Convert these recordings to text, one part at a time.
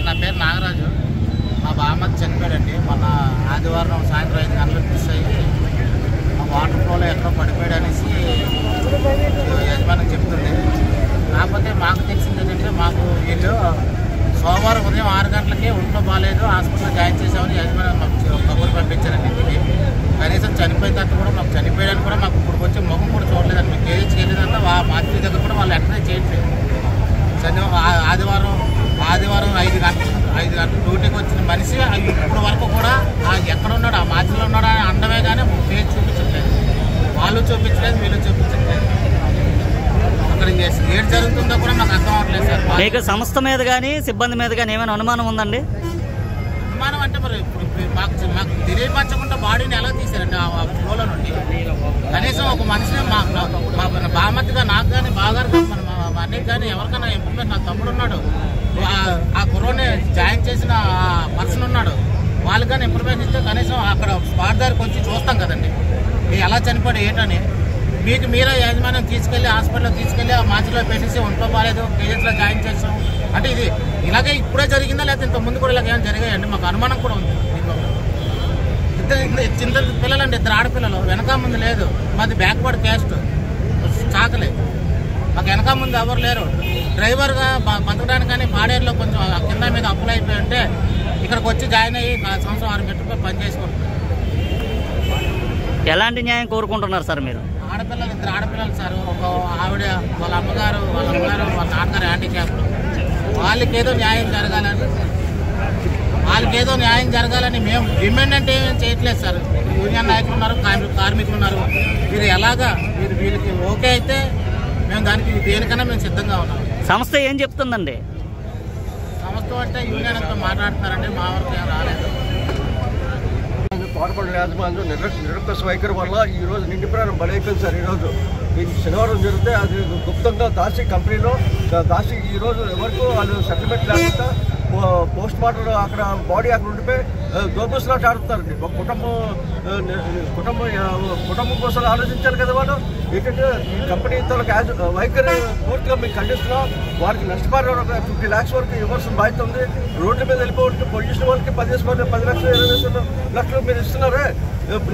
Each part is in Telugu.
సార్, నా పేరు నాగరాజు. మా బామ్మది చనిపోయాడండి. మొన్న ఆదివారం సాయంత్రం 5 గంటలకు మిస్ అయ్యి వాటర్ ఫ్లోలో ఎక్కడో పడిపోయాడు అనేసి యజమానికి చెప్తుంది. కాకపోతే మాకు తెలిసింది ఏంటంటే, మాకు వీళ్ళు సోమవారం ఉదయం 6 గంటలకే ఒంట్లో బాగాలేదు, హాస్పిటల్లో జాయిన్ చేసామని యజమాని మాకు కబురు పంపించారండి ఇంటికి. కనీసం చనిపోయిన తర్వాత కూడా మాకు చనిపోయాడని కూడా మాకు ఇప్పుడు వచ్చి ముఖం కూడా చూడలేదండి. మీకు కేజీకి వెళ్ళేదంతా మాతృ దగ్గర కూడా వాళ్ళు ఎంకరేజ్ చేయట్లేదు. ఆదివారం 5 గంటలు డ్యూటీకి వచ్చిన మనిషి ఇప్పటి వరకు కూడా ఎక్కడ ఉన్నాడు, ఆ మాధ్యలో ఉన్నాడు అని అండమే కానీ ఫేస్ చూపించట్లేదు. వాళ్ళు చూపించలేదు, వీళ్ళు చూపించట్లేదు. అక్కడ ఏం జరుగుతుందో కూడా మాకు అర్థం అవ్వట్లేదు సార్. మీకు సంస్థ మీద కానీ సిబ్బంది మీద కానీ ఏమైనా అనుమానం ఉందండి? అనుమానం అంటే మరి మాకు తెలియపరచకుండా బాడీని ఎలా తీశారండి ఆ ఫ్లోలో నుండి? కనీసం ఒక మనిషిని బామతిగా నాకు కానీ బాగారు మా అన్నయ్య కానీ ఎవరికైనా ఇంప్రూవ్మెంట్, నా తమ్ముడు ఉన్నాడు, ఆ కుర్రోని జాయిన్ చేసిన పర్సన్ ఉన్నాడు, వాళ్ళు కానీ ఇంప్రూవ్మెంట్ ఇస్తే కనీసం అక్కడ స్పాట్ దగ్గరకు వచ్చి చూస్తాం కదండి ఎలా చనిపోయాడు ఏంటని. మీకు మీరే యాజమాన్యం తీసుకెళ్ళి హాస్పిటల్లో తీసుకెళ్ళి ఆ మాచిలో పెట్టేసి ఒంట్లో బాగాలేదు కేజెస్లో జాయిన్ చేసాం అంటే ఇది ఇలాగే ఇప్పుడే జరిగిందా లేకపోతే ఇంత ముందు కూడా ఇలాగ ఏమైనా జరిగాయండి? మాకు అనుమానం కూడా ఉంది. ఇద్దరు పిల్లలండి, 2 ఆడపిల్లలు, వెనక ముందు లేదు. మాది బ్యాక్వర్డ్ క్యాస్ట్ చాకలే, మాకు వెనక ముందు ఎవరు లేరు. డ్రైవర్గా బతకడానికి కానీ పాడేరులో కొంచెం కింద మీద అప్పులు అయిపోయి ఉంటే ఇక్కడికి వచ్చి జాయిన్ అయ్యి సంవత్సరం 6 రూపాయలు పని చేసుకుంటున్నారు. ఎలాంటి న్యాయం కోరుకుంటున్నారు సార్ మీరు? ఆడపిల్లలు, 2 ఆడపిల్లలు సార్. ఒక ఆవిడ వాళ్ళ అమ్మగారు వాళ్ళ నాన్నగారు హ్యాండిక్యాప్డ్. వాళ్ళకేదో న్యాయం జరగాలని మేము డిమాండ్ అంటే ఏమేమి చేయట్లేదు సార్. యూనియన్ నాయకులు ఉన్నారు, కార్మికులు ఉన్నారు. వీళ్ళకి ఓకే అయితే మేము దానికి దేనికన్నా మేము సిద్ధంగా ఉన్నాం. సంస్థ ఏం చెప్తుందండి? సంస్థ అంటే యూనియన్ అంతా మాట్లాడుతున్నారండి, మా వరకు ఏం రాలేదు. తోటపల్లి యాజమాన్యం నిరక్ష వైఖరి వల్ల ఈరోజు నిండి ప్రాణం బలైపోయింది సార్. ఈరోజు శనివారం జరిగితే అది గుప్తంగా దాసి కంపెనీలో ఈరోజు ఎవరికో వాళ్ళు సెటిల్మెంట్ లేకుండా పోస్ట్ మార్టం అక్కడ బాడీ అక్కడ ఉండిపోయి దోపుస్తున్నట్టు ఆడుతారండి. ఒక కుటుంబం కోసం ఆలోచించాలి కదా వాళ్ళు. ఏంటంటే ఈ కంపెనీ వైఖరి పూర్తిగా మీకు ఖండిస్తున్నాం. వారికి నష్టపరిహారం 50 lakhs వరకు ఇవ్వాల్సిన బాధ్యత ఉంది. రోడ్ల మీద వెళ్ళిపోతే పొజిషన్ వాళ్ళకి 10 లక్షలు 20 లక్షలు మీరు ఇస్తున్నారే,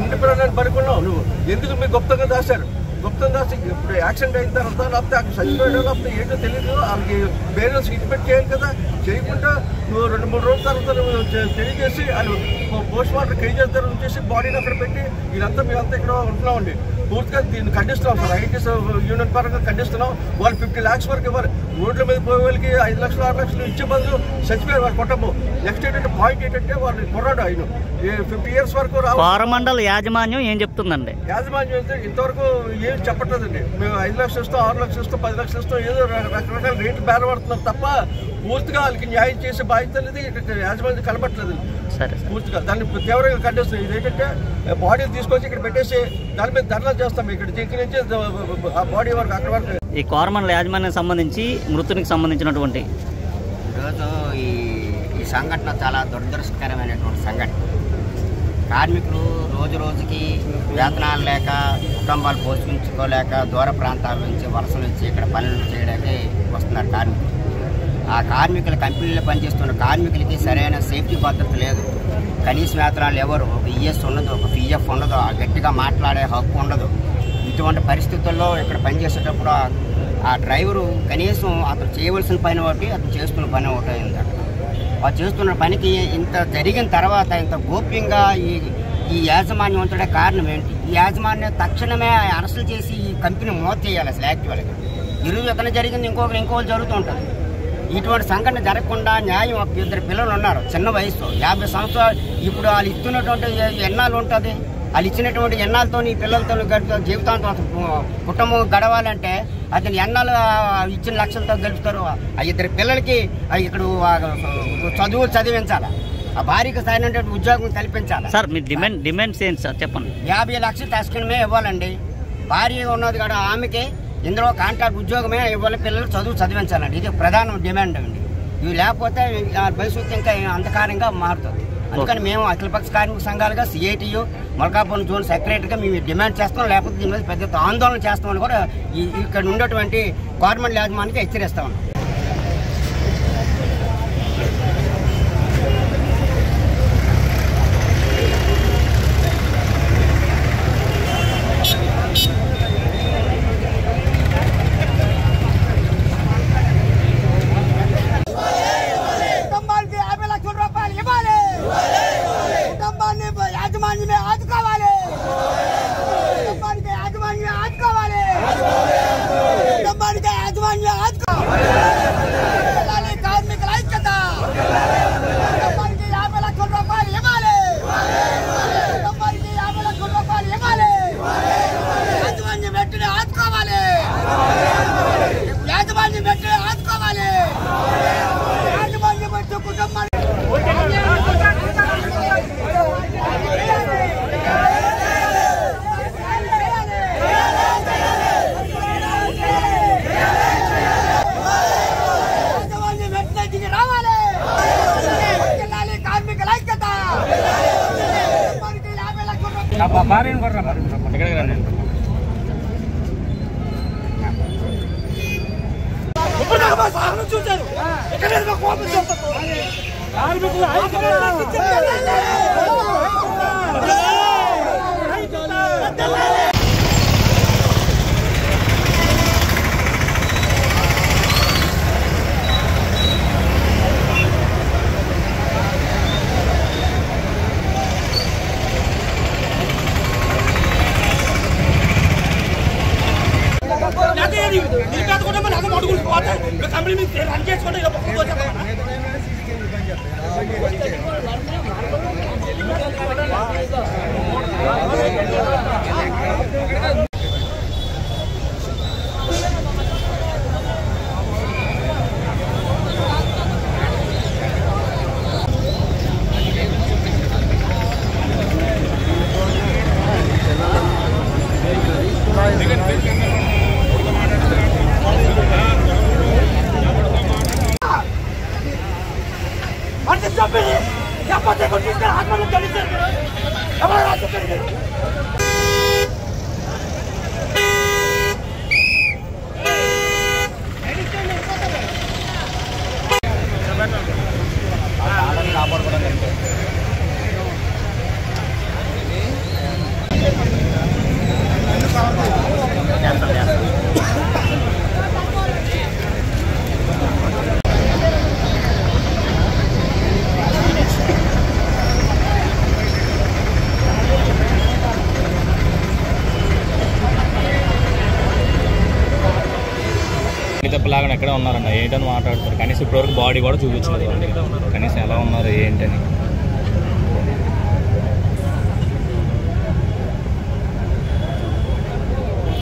ఇండిపెండెంట్ పడుకున్నావు. నువ్వు ఎందుకు మీరు గుప్తంగా దాశారు? గుప్తంగా దాచి ఇప్పుడు యాక్సిడెంట్ అయిన తర్వాత లేకపోతే అక్కడ చనిపోయాడో లేకపోతే ఏంటో తెలియదు. వాళ్ళకి పేరెంట్స్ ఇన్స్పెక్ట్ చేయాలి కదా. చేయకుండా నువ్వు 2-3 రోజుల తర్వాత నువ్వు తెలియజేసి వాళ్ళు పోస్ట్ మార్టం కేజీఎస్ దగ్గర ఉంచేసి బాడీని అక్కడ పెట్టి మీరంతా ఇక్కడ ఉంటున్నామండి. పూర్తిగా దీన్ని ఖండిస్తున్నాం సార్. ఐటీఎస్ యూనియన్ పరంగా ఖండిస్తున్నాం. వాళ్ళు 50 lakhs వరకు ఇవ్వాలి. రోడ్ల మీద పోయే వాళ్ళకి 5 లక్షలు 6 లక్షలు ఇచ్చే బదులు చచ్చిపోయారు వాళ్ళ కుటుంబం. నెక్స్ట్ ఏంటంటే పాయింట్ ఏంటంటే వాళ్ళు కుర్రాడు ఆయన 50 years వరకు కోరమండల్ యాజమాన్యం ఏం చెప్తుందండి? యాజమాన్యం అయితే ఇంతవరకు ఏం చెప్పట్లేదండి. మేము 5 లక్షలు ఇస్తాం, 6 లక్షలు ఇస్తాం, 10 లక్షలు ఇస్తాం, ఏదో రకరకాల రేట్లు బేరపడుతున్నారు తప్ప పూర్తిగా వాళ్ళకి న్యాయం చేసే బాధ్యత అనేది యాజమాన్యం కనబట్టలేదు. పూర్తిగా దాన్ని తీవ్రంగా ఖండిస్తున్నాం. ఇదేంటంటే బాడీ తీసుకొచ్చి ఇక్కడ పెట్టేసి దాని మీద ధర్నా చేస్తాం. ఇక్కడ దగ్గర నుంచి ఆ బాడీ వరకు అక్కడ వరకు. ఈ కోరమండల యాజమాన్యం సంబంధించి మృతునికి సంబంధించినటువంటి ఈరోజు ఈ సంఘటన చాలా దురదృష్టకరమైనటువంటి సంఘటన. కార్మికులు రోజు రోజుకి వేతనాలు లేక, కుటుంబాలు పోషించుకోలేక దూర ప్రాంతాల నుంచి వలస నుంచి ఇక్కడ పనులు చేయడానికి వస్తున్నారు కార్మికులు. ఆ కార్మికులు కంపెనీలో పనిచేస్తున్న కార్మికులకి సరైన సేఫ్టీ భద్రత లేదు. కనీస వేతనాలు ఎవరు, ఒక ఈఎస్ ఉండదు, ఒక పిఎఫ్ ఉండదు, గట్టిగా మాట్లాడే హక్కు ఉండదు. ఇటువంటి పరిస్థితుల్లో ఇక్కడ పనిచేసేటప్పుడు ఆ డ్రైవరు కనీసం అతను చేయవలసిన పని ఒకటి, అతను చేస్తున్న పని ఒకటి అయింది. వాళ్ళు చేస్తున్న పనికి ఇంత జరిగిన తర్వాత ఇంత గోప్యంగా ఈ యాజమాన్యం ఉంటే కారణం ఏంటి? ఈ యాజమాన్యం తక్షణమే అరెస్టులు చేసి ఈ కంపెనీ మూత చేయాలి. అసలు యాక్చువల్గా ఈరోజు ఎక్కడ జరిగింది ఇంకోటి జరుగుతూ ఉంటుంది. ఇటువంటి సంఘటన జరగకుండా న్యాయం. 2 పిల్లలు ఉన్నారు, చిన్న వయసు, 50 సంవత్సరాలు. ఇప్పుడు వాళ్ళు ఇస్తున్నటువంటి ఎన్నాళ్ళు ఉంటుంది? వాళ్ళు ఇచ్చినటువంటి ఎన్నాళ్ళతో ఈ పిల్లలతో జీవితాంతం కుటుంబం గడవాలంటే అతను ఎన్నాళ్ళు ఇచ్చిన లక్షలతో గడుపుతారు? ఆ 2 పిల్లలకి ఇక్కడ చదివించాలి, ఆ భార్యకి సరైనటువంటి ఉద్యోగం కల్పించాలి. సార్ మీ డిమాండ్స్ ఏంటి సార్ చెప్పండి? 50 లక్షలు తక్షణమే ఇవ్వాలండి. భార్య ఉన్నది కూడా ఆమెకి ఇందులో కాంట్రాక్ట్ ఉద్యోగమే ఇవ్వాలి, పిల్లలు చదివించాలండి. ఇది ప్రధాన డిమాండ్ అండి. ఇవి లేకపోతే భవిష్యత్తు ఇంకా అంధకారంగా మారుతుంది. అందుకని మేము అఖిలపక్ష కార్మిక సంఘాలుగా సిఐటియు మల్కాపురం జోన్ సెక్రటరీగా మేము డిమాండ్ చేస్తాం. లేకపోతే దీని మీద పెద్ద ఆందోళన చేస్తామని కూడా ఇక్కడ ఉండేటువంటి గవర్నమెంట్ యాజమాన్యానికి హెచ్చరిస్తా ఉన్నాం. చూశారు కంపెనీ రన్ చేసుకుంటే లాగా ఎక్కడ ఉన్నారన్న ఏంటని మాట్లాడుతారు. కనీసం ఇప్పటివరకు బాడీ కూడా చూపించలేదు. కనీసం ఎలా ఉన్నారు ఏంటని.